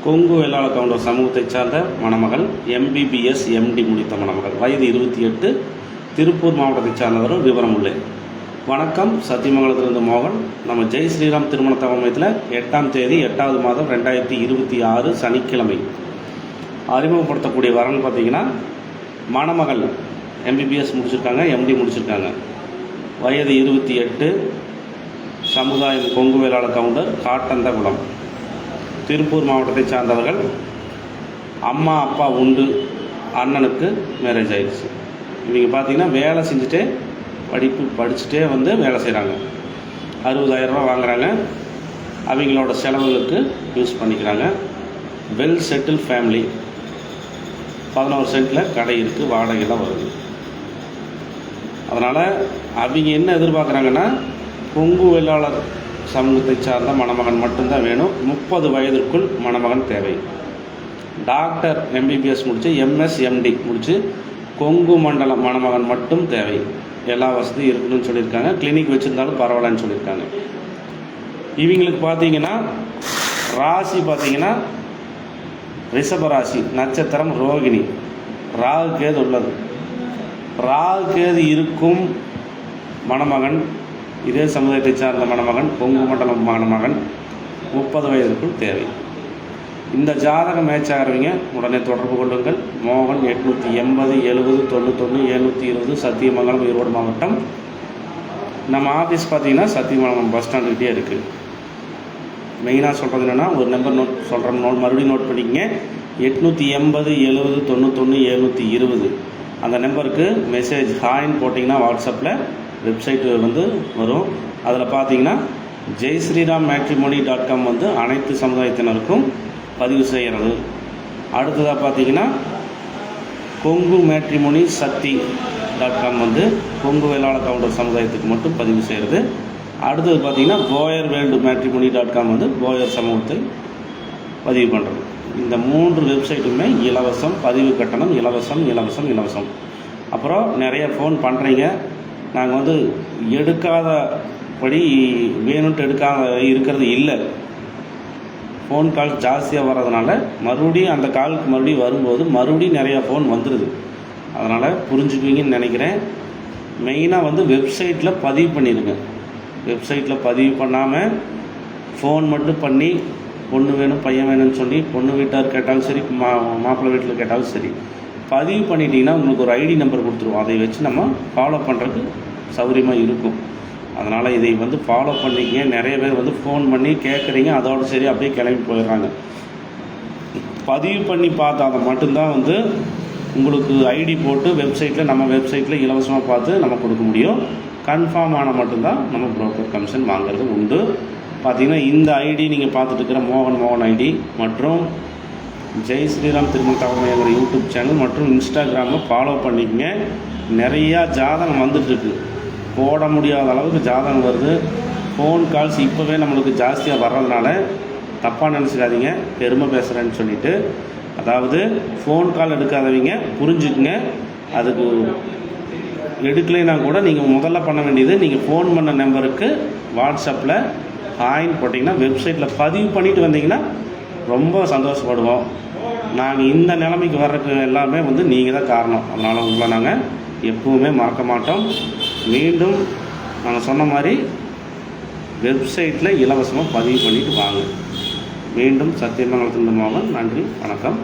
Kongu வேளாள counter சமூகத்தைச் சார்ந்த மணமகள் MBBS MD முடித்த மணமகள், வயது 28, திருப்பூர் மாவட்டத்தைச் சார்ந்தவரும் விவரம் உள்ளேன். வணக்கம், சத்தியமங்கலத்திலிருந்து மோகன். நம்ம ஜெய் ஸ்ரீராம் திருமண தவமையத்தில் 8ஆம் தேதி 8வது மாதம் 2026 சனிக்கிழமை அறிமுகப்படுத்தக்கூடிய வரன் பார்த்தீங்கன்னா, மணமகள் MBBS முடிச்சிருக்காங்க, MD முடிச்சிருக்காங்க. வயது 28, சமுதாயம் கொங்கு வேளாள கவுண்டர், காட்டந்தகுளம், திருப்பூர் மாவட்டத்தை சார்ந்தவர்கள். அம்மா அப்பா உண்டு, அண்ணனுக்கு மேரேஜ் ஆயிடுச்சு. இவங்க பார்த்தீங்கன்னா வேலை செஞ்சுட்டே படிச்சுட்டே வேலை செய்கிறாங்க. 60,000 ரூபா வாங்குகிறாங்க. அவங்களோட செலவுகளுக்கு யூஸ் பண்ணிக்கிறாங்க. Well settle family. 11 சென்ட்டில் கடை இருக்குது, வாடகைலாம் வருது. அதனால் அவங்க என்ன எதிர்பார்க்குறாங்கன்னா, கொங்கு வேளாளர் சமூகத்தை சார்ந்த மணமகன் மட்டும்தான் வேணும். 30 வயதிற்குள் மணமகன் தேவை. டாக்டர் MBBS முடித்து MS MD முடித்து கொங்கு மண்டல மணமகன் மட்டும் தேவை. எல்லா வசதியும் இருக்குன்னு சொல்லியிருக்காங்க. கிளினிக் வச்சுருந்தாலும் பரவாயில்லன்னு சொல்லியிருக்காங்க. இவங்களுக்கு பார்த்தீங்கன்னா ராசி பார்த்தீங்கன்னா ரிஷப ராசி, நட்சத்திரம் ரோகிணி, ராகு கேது உள்ளது. ராகு கேது இருக்கும் மணமகன், இதே சமுதாயத்தை சார்ந்த மணமகன், கொங்கு மண்டலம் மணமகன் 30 வயதிற்குள் தேவை. இந்த ஜாதகம் மேட்ச் ஆகிறவங்க உடனே தொடர்பு கொள்ளுங்கள். மோகன் 880 70 91 720, சத்தியமங்கலம், ஈரோடு மாவட்டம். நம்ம ஆஃபீஸ் பார்த்தீங்கன்னா சத்தியமங்கலம் பஸ் ஸ்டாண்டுக்கிட்டே இருக்குது. மெயினாக சொல்கிறது என்னென்னா, ஒரு நம்பர் நோட் சொல்கிறேன், மறுபடியும் நோட் பண்ணிக்கங்க. 880 70 91 720 அந்த நம்பருக்கு மெசேஜ் ஹாய்ன்னு போட்டிங்கன்னா வாட்ஸ்அப்பில் வெப்சைட்டு வரும். அதில் பார்த்தீங்கன்னா JaySriramMatrimony.com அனைத்து சமுதாயத்தினருக்கும் பதிவு செய்கிறது. அடுத்ததாக பார்த்தீங்கன்னா கொங்கு மேட்ரிமோனி சக்தி.com கொங்கு வேளாள கவுண்டர் சமுதாயத்துக்கு மட்டும் பதிவு செய்கிறது. அடுத்தது பார்த்தீங்கன்னா போயர் வேர்ல்டு மேட்ரிமோனி.com போயர் சமூகத்தை பதிவு பண்ணுறது. இந்த 3 வெப்சைட்டுமே இலவசம். பதிவு கட்டணம் இலவசம். அப்புறம் நிறைய ஃபோன் பண்ணுறீங்க. நாங்கள் எடுக்காதபடி வேணும்ட்டு எடுக்காத இருக்கிறது இல்லை. ஃபோன் கால் ஜாஸ்தியாக வர்றதுனால மறுபடியும் அந்த காலுக்கு மறுபடியும் வரும்போது மறுபடியும் நிறையா ஃபோன் வந்துடுது. அதனால் புரிஞ்சுக்குவீங்கன்னு நினைக்கிறேன். மெயினாக வெப்சைட்டில் பதிவு பண்ணிடுங்க. வெப்சைட்டில் பதிவு பண்ணாமல் ஃபோன் மட்டும் பண்ணி பொண்ணு வேணும் பையன் வேணும்னு சொல்லி பொண்ணு வீட்டார் கேட்டாலும் சரி, மாப்பிள்ளை வீட்டில் கேட்டாலும் சரி, பதிவு பண்ணிட்டீங்கன்னா உங்களுக்கு ஒரு ID நம்பர் கொடுத்துருவோம். அதை வச்சு நம்ம ஃபாலோ பண்ணுறதுக்கு சௌகரியமாக இருக்கும். அதனால் இதை ஃபாலோ பண்ணிக்கங்க. நிறைய பேர் ஃபோன் பண்ணி கேட்குறீங்க, அதோடு சரி அப்படியே கிளம்பி போயிடுறாங்க. பதிவு பண்ணி பார்த்தா அதை மட்டும்தான் உங்களுக்கு ID போட்டு வெப்சைட்டில், நம்ம வெப்சைட்டில் இலவசமாக பார்த்து நம்ம கொடுக்க முடியும். கன்ஃபார்ம் ஆனால் மட்டும்தான் நம்ம புரோக்கர் கமிஷன் வாங்குறது உண்டு. பார்த்திங்கன்னா இந்த ID நீங்கள் பார்த்துட்டு இருக்கிற மோகன் ID மற்றும் ஜெய் ஸ்ரீராம் திருமண தவமைங்கிற யூடியூப் சேனல் மற்றும் இன்ஸ்டாகிராமில் ஃபாலோ பண்ணிக்கங்க. நிறையா ஜாதகம் வந்துட்டுருக்கு. போட முடியாத அளவுக்கு ஜாதகம் வருது. ஃபோன் கால்ஸ் இப்போவே நம்மளுக்கு ஜாஸ்தியாக வர்றதுனால தப்பாக நினச்சிக்காதீங்க, பெருமை பேசுகிறேன்னு சொல்லிவிட்டு. அதாவது ஃபோன் கால் எடுக்காதவங்க புரிஞ்சுக்குங்க. அதுக்கு எடுக்கலைன்னா கூட நீங்கள் முதல்ல பண்ண வேண்டியது, நீங்கள் ஃபோன் பண்ண நம்பருக்கு வாட்ஸ்அப்பில் ஹாய்ன்னு போட்டிங்கன்னா வெப்சைட்டில் பதிவு பண்ணிவிட்டு வந்தீங்கன்னா ரொம்ப சந்தோஷப்படுவோம். நாங்கள் இந்த நிலைமைக்கு வர்றதுக்கு எல்லாமே நீங்கள் தான் காரணம். அதனால் உங்களை நாங்கள் எப்பவுமே மறக்க மாட்டோம். மீண்டும் நாங்கள் சொன்ன மாதிரி வெப்சைட்டில் இலவசமாக பதிவு பண்ணிவிட்டு வாங்க. மீண்டும் சத்தியமங்கலத்திலிருந்து மோகன். நன்றி, வணக்கம்.